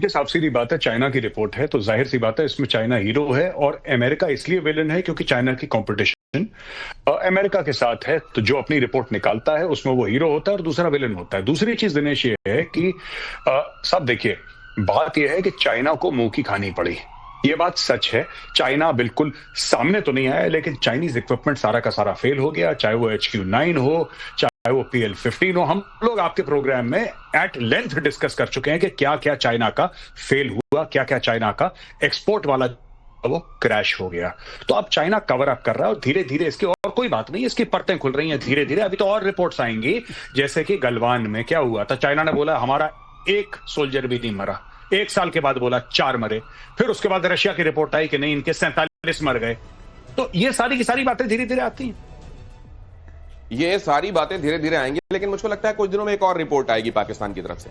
देखिए, साफ सीधी बात है, चाइना की रिपोर्ट है तो जाहिर सी बात है इसमें चाइना हीरो है और अमेरिका इसलिए विलन है क्योंकि चाइना की कंपटीशन अमेरिका के साथ है। तो जो अपनी रिपोर्ट निकालता है उसमें वो हीरो होता है और दूसरा विलन होता है। दूसरी चीज दिनेश ये है कि सब देखिए, बात यह है कि चाइना को मुंह की खानी पड़ी। ये बात सच है, चाइना बिल्कुल सामने तो नहीं आया लेकिन चाइनीज इक्विपमेंट सारा का सारा फेल हो गया, चाहे वो HQ9 हो, चाहे वो PL-15 हो। हम लोग आपके प्रोग्राम में एट लेंथ डिस्कस कर चुके हैं कि क्या क्या चाइना का फेल हुआ, क्या क्या चाइना का एक्सपोर्ट वाला वो क्रैश हो गया। तो अब चाइना कवर अप कर रहा है और धीरे धीरे इसकी, और कोई बात नहीं, इसकी परतें खुल रही हैं धीरे धीरे। अभी तो और रिपोर्ट्स आएंगी, जैसे कि गलवान में क्या हुआ था, चाइना ने बोला हमारा एक सोल्जर भी नहीं मरा, 1 साल के बाद बोला 4 मरे, फिर उसके बाद रशिया की रिपोर्ट आई कि नहीं इनके 47 मर गए। तो ये सारी की सारी बातें धीरे धीरे आती हैं। ये सारी बातें धीरे धीरे आएंगी, लेकिन मुझको लगता है कुछ दिनों में एक और रिपोर्ट आएगी पाकिस्तान की तरफ से,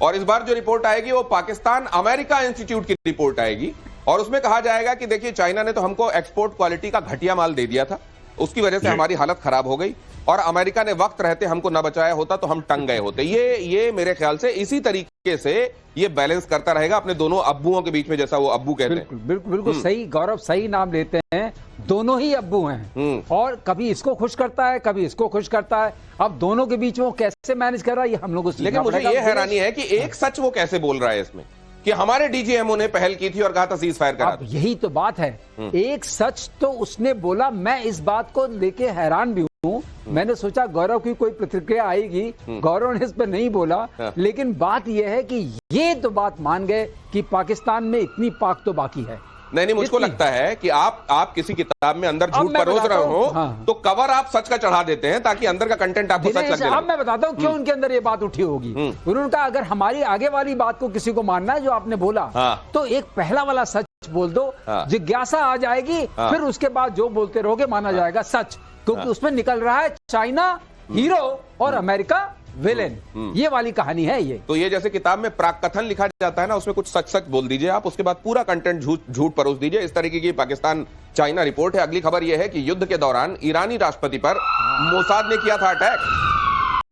और इस बार जो रिपोर्ट आएगी वो पाकिस्तान अमेरिका इंस्टीट्यूट की रिपोर्ट आएगी। और उसमें कहा जाएगा कि देखिए, चाइना ने तो हमको एक्सपोर्ट क्वालिटी का घटिया माल दे दिया था, उसकी वजह से हमारी हालत खराब हो गई, और अमेरिका ने वक्त रहते हमको न बचाया होता तो हम टंग गए होते। ये मेरे ख्याल से इसी तरीके से ये बैलेंस करता रहेगा अपने दोनों अब्बुओं के बीच में, जैसा वो अब्बू कहते हैं। बिल्कुल सही गौरव, सही नाम लेते हैं। दोनों ही अब्बू हैं और कभी इसको खुश करता है कभी इसको खुश करता है। अब दोनों के बीच में वो कैसे मैनेज कर रहा है ये हम लोग को सीखना पड़ेगा। लेकिन मुझे ये हैरानी है कि एक सच वो कैसे बोल रहा है इसमें कि हमारे DGMO ने पहल की थी और कहा था सीज फायर करा। अब यही तो बात है, एक सच तो उसने बोला। मैं इस बात को लेके हैरान भी हूँ। मैंने सोचा गौरव की कोई प्रतिक्रिया आएगी, गौरव ने इस पर नहीं बोला, लेकिन बात यह है कि ये तो बात मान गए कि पाकिस्तान में इतनी पाक तो बाकी है। नहीं, मुझको लगता है कि आप किसी किताब में अंदर झूठ परोस रहे हो तो कवर आप सच का चढ़ा देते हैं ताकि अंदर का कंटेंट आपको सच लगे। अब मैं बताता हूँ क्यों उनके अंदर ये बात उठी होगी। उन्होंने कहा अगर हमारी आगे वाली बात को किसी को मानना है जो आपने बोला, तो एक पहला वाला सच बोल दो, जिज्ञासा आ जाएगी, फिर उसके बाद जो बोलते रहोगे माना जाएगा सच, क्योंकि उसमें निकल रहा है चाइना हीरो और अमेरिका विलेन। ये वाली कहानी है ये। तो ये जैसे किताब में प्राक कथन लिखा जाता है ना, उसमें कुछ सच सच बोल दीजिए आप, उसके बाद पूरा कंटेंट झूठ परोस दीजिए। इस तरीके की पाकिस्तान चाइना रिपोर्ट है। अगली खबर यह है कि युद्ध के दौरान ईरानी राष्ट्रपति पर मोसाद ने किया था अटैक,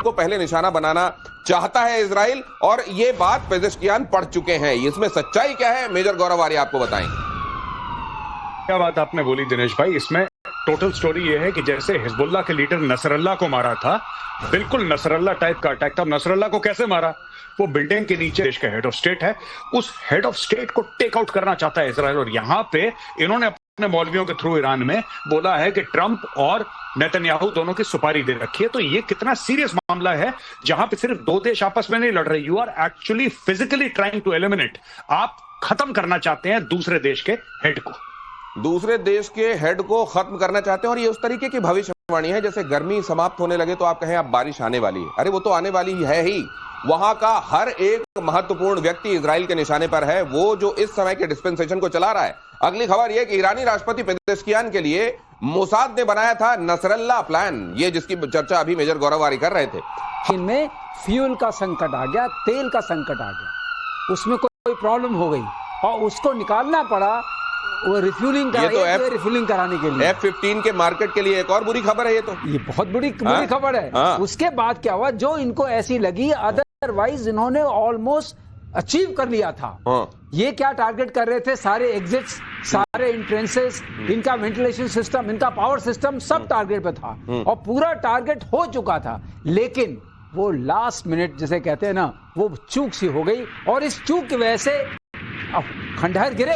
को पहले निशाना बनाना चाहता है इजराइल, और ये बात पेजेश्कियान पढ़ चुके हैं। इसमें सच्चाई क्या है, मेजर गौरव आर्य आपको बताएंगे। क्या बात आपने बोली दिनेश भाई, इसमें टोटल स्टोरी ये है कि जैसे हिजबुल्ला के लीडर नसरल्ला को मारा था, बिल्कुल नसरल्ला टाइप का अटैक था। नसरल्ला को कैसे मारा, वो बिल्डिंग के नीचे देश का हेड ऑफ स्टेट है, उस हेड ऑफ स्टेट को टेक आउट करना चाहता है इजराइल। और यहां पे इन्होंने अपने मौलवियों के थ्रू ईरान में बोला है कि ट्रंप और नेतन्याहू दोनों की सुपारी दे रखी है। तो ये कितना सीरियस मामला है, जहां पे सिर्फ 2 देश आपस में नहीं लड़ रहे, you are actually physically trying to eliminate, आप खत्म करना चाहते हैं दूसरे देश के हेड को, दूसरे देश के हेड को खत्म करना चाहते हैं। और ये उस तरीके की भविष्यवाणी है जैसे गर्मी समाप्त होने लगे तो आप कहें अब बारिश आने वाली है। अरे वो तो आने वाली है ही। वहां का हर एक महत्वपूर्ण व्यक्ति इजराइल के निशाने पर है, वो जो इस समय के डिस्पेंसेशन को चला रहा है। अगली खबर यह कि ईरानी राष्ट्रपति पेजेश्कियान के लिए मोसाद ने बनाया था नसरल्ला प्लान, ये जिसकी चर्चा अभी मेजर गौरव आर्य कर रहे थे। इनमें फ्यूल का संकट आ गया, तेल का संकट आ गया, उसमें कोई प्रॉब्लम हो गई और उसको निकालना पड़ा वो रिफ्यूलिंग रिफ्यूलिंग कराने के लिए। F-15 के मार्केट के लिए एक और बुरी खबर है। ये बहुत बुरी खबर है। उसके बाद क्या हुआ, जो इनको ऐसी लगी, अदरवाइज इन्होंने ऑलमोस्ट अचीव कर लिया था। ये क्या टारगेट कर रहे थे, सारे एग्जिट्स, सारे एंट्रेंसेस, इनका वेंटिलेशन सिस्टम, इनका पावर सिस्टम, सब टारगेट पे था और पूरा टारगेट हो चुका था। लेकिन वो लास्ट मिनट जिसे कहते हैं ना, वो चूक सी हो गई, और इस चूक की वजह से अब खंडहर गिरे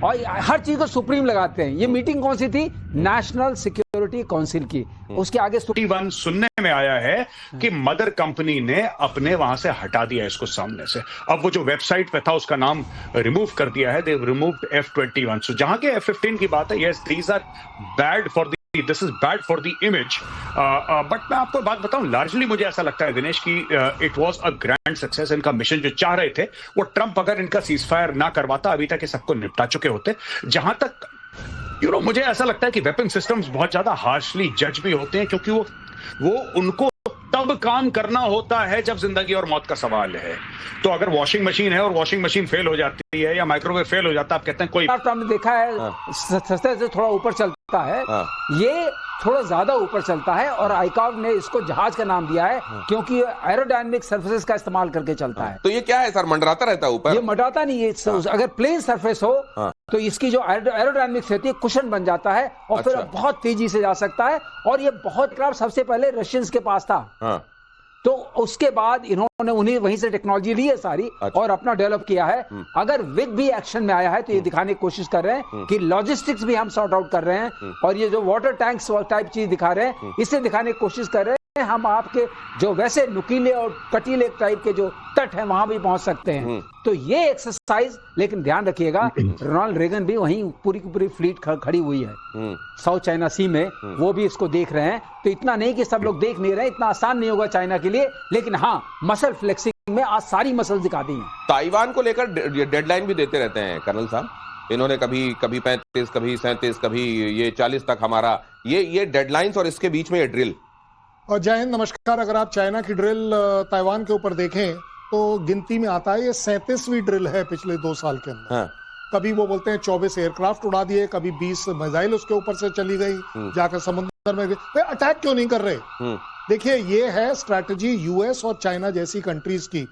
और हर चीज को सुप्रीम लगाते हैं। ये मीटिंग कौन सी थी, नेशनल सिक्योरिटी काउंसिल की, उसके आगे सुनने में आया है कि मदर कंपनी ने अपने वहां से हटा दिया इसको सामने से। अब वो जो वेबसाइट पे था उसका नाम रिमूव कर दिया है, दे रिमूव्ड F-21। सो जहां के F-15 की बात है, yes these are bad for this is bad for the image. But मैं आपको बात बताऊं, लार्जली मुझे ऐसा लगता है दिनेश की it was a grand success. इनका मिशन जो चाह रहे थे वो, ट्रंप अगर इनका सीज फायर ना करवाता अभी तक ये सबको निपटा चुके होते। जहां तक मुझे ऐसा लगता है कि वेपन सिस्टम्स बहुत ज्यादा हार्शली जज भी होते हैं, क्योंकि वो उनको तब काम करना होता है जब जिंदगी और मौत का सवाल है। तो अगर वॉशिंग मशीन है और वॉशिंग मशीन फेल हो जाती है या माइक्रोवेव फेल हो जाता है, आप कहते हैं कोई तो हमने देखा है सस्ते से थोड़ा ऊपर चलता है, ये थोड़ा ज्यादा ऊपर चलता है और आईकॉग ने इसको जहाज का नाम दिया है क्योंकि एरोडायनामिक सर्फेसेस का इस्तेमाल करके चलता है। तो ये क्या है सर, मंडराता रहता है ऊपर? ये मंडराता नहीं है, अगर प्लेन सरफेस हो तो इसकी जो एरोडायनामिक्स होती है कुशन बन जाता है और फिर बहुत तेजी से जा सकता है। और ये बहुत क्राफ्ट सबसे पहले रशियंस के पास था, तो उसके बाद इन्होंने उन्हीं वहीं से टेक्नोलॉजी ली है सारी और अपना डेवलप किया है। अगर विग भी एक्शन में आया है तो ये दिखाने की कोशिश कर रहे हैं कि लॉजिस्टिक्स भी हम सॉर्ट आउट कर रहे हैं और ये जो वाटर टैंक्स टाइप चीज दिखा रहे हैं इससे दिखाने की कोशिश कर रहे हैं हम आपके जो वैसे नुकीले और कटीले टाइप के जो तट हैं वहां भी पहुंच सकते हैं। तो ये एक्सरसाइज, लेकिन ध्यान रखिएगा रोनाल्ड रेगन भी वहीं पूरी की पूरी फ्लीट खड़ी हुई है साउथ चाइना सी में, वो भी इसको देख रहे हैं। तो इतना नहीं कि सब लोग देख नहीं रहे, इतना आसान नहीं होगा चाइना के लिए, लेकिन हाँ मसल फ्लेक्सिंग में आज सारी मसल दिखा दी हैं। ताइवान को लेकर डेडलाइन भी देते रहते हैं कर्नल साहब, इन्होंने कभी 35, कभी 37, कभी ये 40 तक हमारा ये डेडलाइंस और इसके बीच में ये ड्रिल। और जय हिंद, नमस्कार। अगर आप चाइना की ड्रिल ताइवान के ऊपर देखें तो गिनती में आता है ये 37वीं ड्रिल है पिछले 2 साल के अंदर। कभी वो बोलते हैं 24 एयरक्राफ्ट उड़ा दिए, कभी 20 मिसाइल उसके ऊपर से चली गई, जाकर समुद्र में गई। अटैक क्यों नहीं कर रहे? देखिए ये है स्ट्रैटेजी यूएस और चाइना जैसी कंट्रीज की,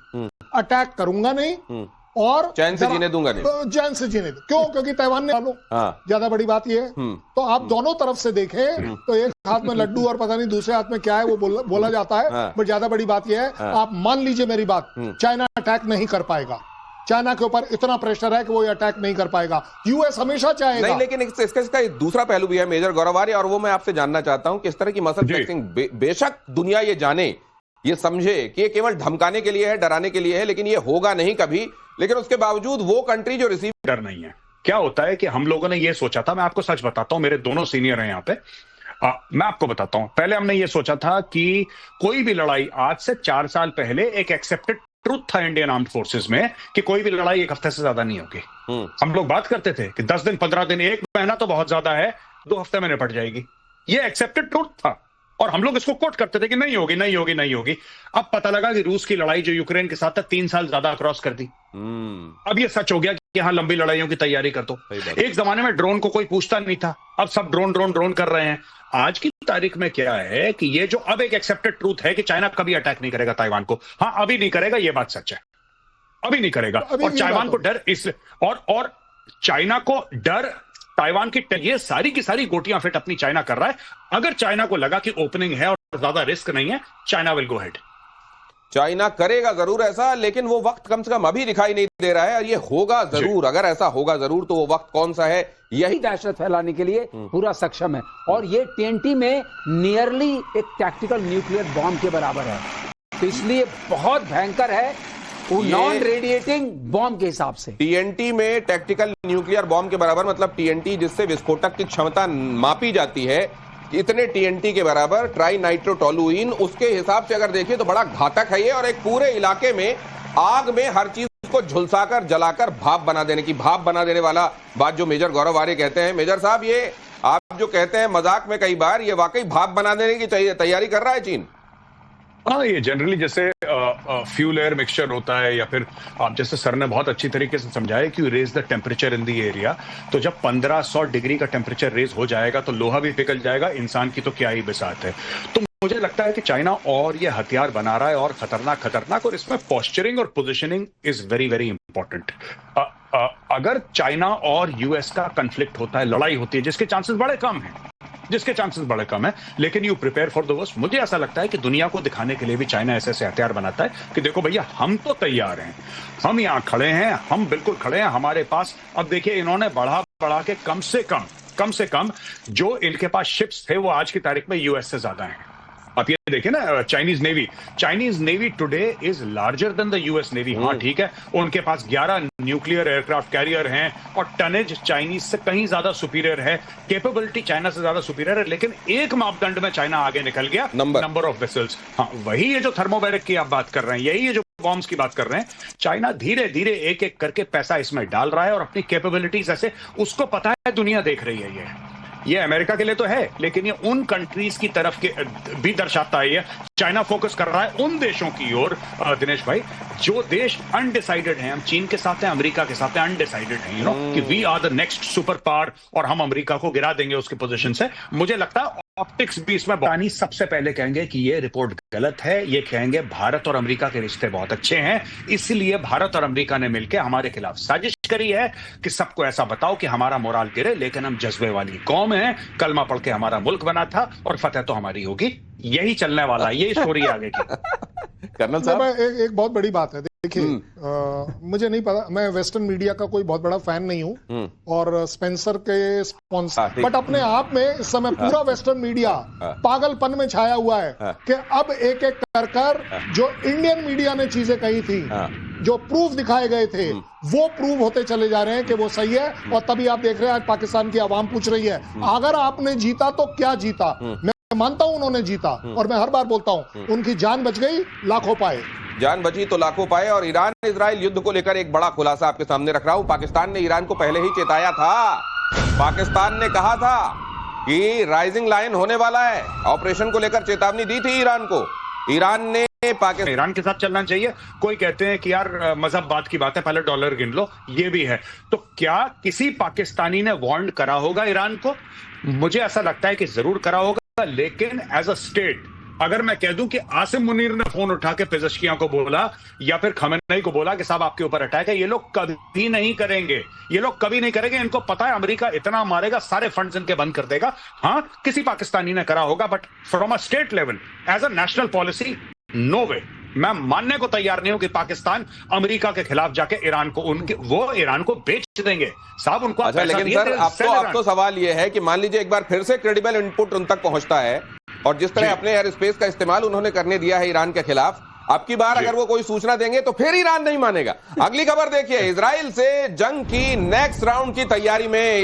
अटैक करूंगा नहीं और चैन से जीने दूंगा नहीं, चैन से जीने क्यों? क्योंकि ताइवान ने ज्यादा बड़ी बात यह है। तो आप दोनों तरफ से देखें तो एक हाथ में लड्डू और पता नहीं दूसरे हाथ में क्या है वो बोला जाता है, बट ज्यादा बड़ी बात यह है, आप मान लीजिए मेरी बात, चाइना अटैक नहीं कर पाएगा। चाइना के ऊपर इतना प्रेशर है कि वो अटैक नहीं कर पाएगा। यूएस हमेशा चाहेगा नहीं, लेकिन इसका एक दूसरा पहलू भी है मेजर गौरव आर्य, और वो मैं आपसे जानना चाहता हूं कि इस तरह की मसल फ्लेक्सिंग बेशक दुनिया ये जाने, ये समझे कि ये केवल धमकाने के लिए है, डराने के लिए है, लेकिन ये होगा नहीं कभी। लेकिन उसके बावजूद वो कंट्री जो रिसीव डर नहीं है। क्या होता है कि हम लोगों ने ये सोचा था, मैं आपको सच बताता हूं, मेरे दोनों सीनियर हैं यहाँ पे, मैं आपको बताता हूं, पहले हमने ये सोचा था कि कोई भी लड़ाई आज से 4 साल पहले एक एक्सेप्टेड ट्रूथ था इंडियन आर्म्ड फोर्सेस में कि कोई भी लड़ाई 1 हफ्ते से ज्यादा नहीं होगी। हम लोग बात करते थे कि 10 दिन, 15 दिन, 1 महीना तो बहुत ज्यादा है, 2 हफ्ते में निपट जाएगी। ये एक्सेप्टेड ट्रूथ था और हम लोग इसको कोट करते थे कि नहीं होगी, नहीं होगी, नहीं होगी। अब पता लगा कि रूस की लड़ाई जो यूक्रेन के साथ था 3 साल ज्यादा क्रॉस कर दी। अब ये सच हो गया कि यहां लंबी लड़ाइयों की तैयारी कर दो। एक जमाने में ड्रोन को कोई पूछता नहीं था, अब सब ड्रोन कर रहे हैं। आज की तारीख में क्या है कि ये जो अब एक एक्सेप्टेड ट्रूथ है कि चाइना कभी अटैक नहीं करेगा ताइवान को। हाँ, अभी नहीं करेगा, ये बात सच है, अभी नहीं करेगा। और ताइवान को डर इसलिए और चाइना को डर ताइवान की, ये सारी की सारी गोटियां फिट अपनी चाइना कर रहा है। अगर चाइना को लगा कि ओपनिंग है और ज्यादा रिस्क नहीं है, China will go head. China करेगा जरूर ऐसा, लेकिन वो वक्त कम से कम अभी दिखाई नहीं दे रहा है, और ये होगा जरूर। अगर ऐसा होगा जरूर तो वो वक्त कौन सा है? यही दहशत फैलाने के लिए पूरा सक्षम है। और ये TNT में नियरली एक टैक्टिकल न्यूक्लियर बॉम्ब के बराबर है, तो इसलिए बहुत भयंकर है नॉन रेडिएटिंग बॉम्ब के हिसाब से। TNT में टैक्टिकल न्यूक्लियर बॉम्ब के बराबर मतलब TNT जिससे विस्फोटक की क्षमता मापी जाती है, इतने TNT के बराबर ट्राई नाइट्रोटोलुइन, उसके हिसाब से अगर देखिए तो बड़ा घातक है ये। और एक पूरे इलाके में आग में हर चीज को झुलसाकर जलाकर भाप बना देने वाला बात जो मेजर गौरव आर्य कहते हैं। मेजर साहब, ये आप जो कहते हैं मजाक में कई बार, ये वाकई भाप बना देने की तैयारी कर रहा है चीन? हाँ, ये जनरली जैसे फ्यूल एयर मिक्सचर होता है, या फिर आप जैसे सर ने बहुत अच्छी तरीके से समझाया कि raise the temperature in the area. तो जब 1500 डिग्री का टेम्परेचर रेज हो जाएगा तो लोहा भी पिघल जाएगा, इंसान की तो क्या ही बिसात है। तो मुझे लगता है कि चाइना और ये हथियार बना रहा है और खतरनाक, और इसमें पोस्चरिंग और positioning is very very important. अगर चाइना और यूएस का कंफ्लिक्ट होता है, लड़ाई होती है, जिसके चांसेस बड़े कम है, लेकिन you prepare for the worst. मुझे ऐसा लगता है कि दुनिया को दिखाने के लिए भी चाइना ऐसे हथियार बनाता है कि देखो भैया, हम तो तैयार हैं, हम यहां खड़े हैं, हम बिल्कुल खड़े हैं हमारे पास। अब देखिए, इन्होंने बढ़ा के कम से कम जो इनके पास शिप्स थे वो आज की तारीख में यूएस से ज्यादा हैं। आप ये देखिए ना, Chinese navy today is larger than the US navy. हाँ ठीक है, उनके पास 11 न्यूक्लियर एयरक्राफ्ट कैरियर हैं और टनेज चाइनीज से कहीं ज्यादा सुपीरियर है, कैपेबिलिटी चाइना से ज्यादा सुपीरियर है, लेकिन एक मापदंड में चाइना आगे निकल गया, नंबर ऑफ वेसल्स। हाँ, वही ये जो थर्मोबैरिक की आप बात कर रहे हैं, यही ये जो बॉम्ब्स की बात कर रहे हैं, चाइना धीरे धीरे एक करके पैसा इसमें डाल रहा है और अपनी कैपेबिलिटीज ऐसे, उसको पता है दुनिया देख रही है, ये अमेरिका के लिए तो है, लेकिन ये उन कंट्रीज की तरफ के भी दर्शाता है। ये चाइना फोकस कर रहा है उन देशों की ओर, दिनेश भाई, जो देश अनडिसाइडेड हैं। हम चीन के साथ हैं, अमेरिका के साथ हैं, अनडिसाइडेड हैं, यू नो, कि we are the next super power और हम अमेरिका को गिरा देंगे उसकी पोजीशन से। मुझे लगता है ऑप्टिक्स भी इसमें पानी सबसे पहले कहेंगे कि ये रिपोर्ट गलत है। ये कहेंगे भारत और अमेरिका के रिश्ते बहुत अच्छे हैं, इसलिए भारत और अमेरिका ने मिलकर हमारे खिलाफ साजिश करी है कि सबको ऐसा बताओ कि हमारा मोराल गिरे, लेकिन हम जज्बे वाली कौम है, कलमा पढ़ के हमारा मुल्क बना था और फतेह तो हमारी होगी। यही चलने वाला है, यही स्टोरी आगे की। कर्नल साहब, एक बहुत बड़ी बात है, देखिए, मुझे नहीं पता, मैं वेस्टर्न मीडिया का कोई बहुत बड़ा फैन नहीं हूं और स्पेंसर के स्पॉन्सर, बट अपने आप में इस समय पूरा वेस्टर्न मीडिया पागलपन में छाया हुआ है कि अब एक एक कर जो इंडियन मीडिया ने चीजें कही थी, जो प्रूफ दिखाए गए थे, वो प्रूव होते चले जा रहे हैं कि वो सही है। और तभी आप देख रहे हैं आज पाकिस्तान की आवाम पूछ रही है, अगर आपने जीता तो क्या जीता। मैं मानता हूं उन्होंने जीता, और मैं हर बार बोलता हूं उनकी जान बच गई, लाखों पाए। जान बची तो लाखों पाए। और ईरान इजराइल युद्ध को लेकर एक बड़ा खुलासा आपके सामने रख रहा हूं। पाकिस्तान ने ईरान को पहले ही चेताया था। पाकिस्तान ने कहा था कि राइजिंग लायन होने वाला है, ऑपरेशन को लेकर चेतावनी दी थी ईरान को। ईरान ने पाकिस्तान ईरान के साथ चलना चाहिए। कोई कहते हैं कि यार मजहब बात की बात है, पहले डॉलर गिन लो, ये भी है। तो क्या किसी पाकिस्तानी ने वार्न करा होगा ईरान को? मुझे ऐसा लगता है कि जरूर करा होगा, लेकिन एज अ स्टेट अगर मैं कह दूं कि आसिम मुनीर ने फोन उठा के पेज़ेश्कियां को बोला या फिर खमेनी को बोला कि साहब आपके ऊपर अटैक है, ये लोग कभी नहीं करेंगे। ये लोग कभी नहीं करेंगे। इनको पता है अमेरिका इतना मारेगा, सारे फंड्स इनके बंद कर देगा। हाँ, किसी पाकिस्तानी ने करा होगा, but from a state level as a national policy, no way. मैं मानने को तैयार नहीं हूं कि पाकिस्तान अमेरिका के खिलाफ जाके ईरान को वो ईरान को बेच देंगे साहब। उनको अच्छा, लेकिन सर अब तो सवाल यह है कि मान लीजिए एक बार फिर से क्रेडिबल इनपुट उन तक पहुंचता है और जिस तरह अपने एयर स्पेस का इस्तेमाल उन्होंने करने दिया है ईरान के खिलाफ, अब की बार अगर वो कोई सूचना देंगे तो फिर ईरान नहीं मानेगा। अगली खबर देखिए, इजराइल से जंग की नेक्स्ट राउंड की तैयारी में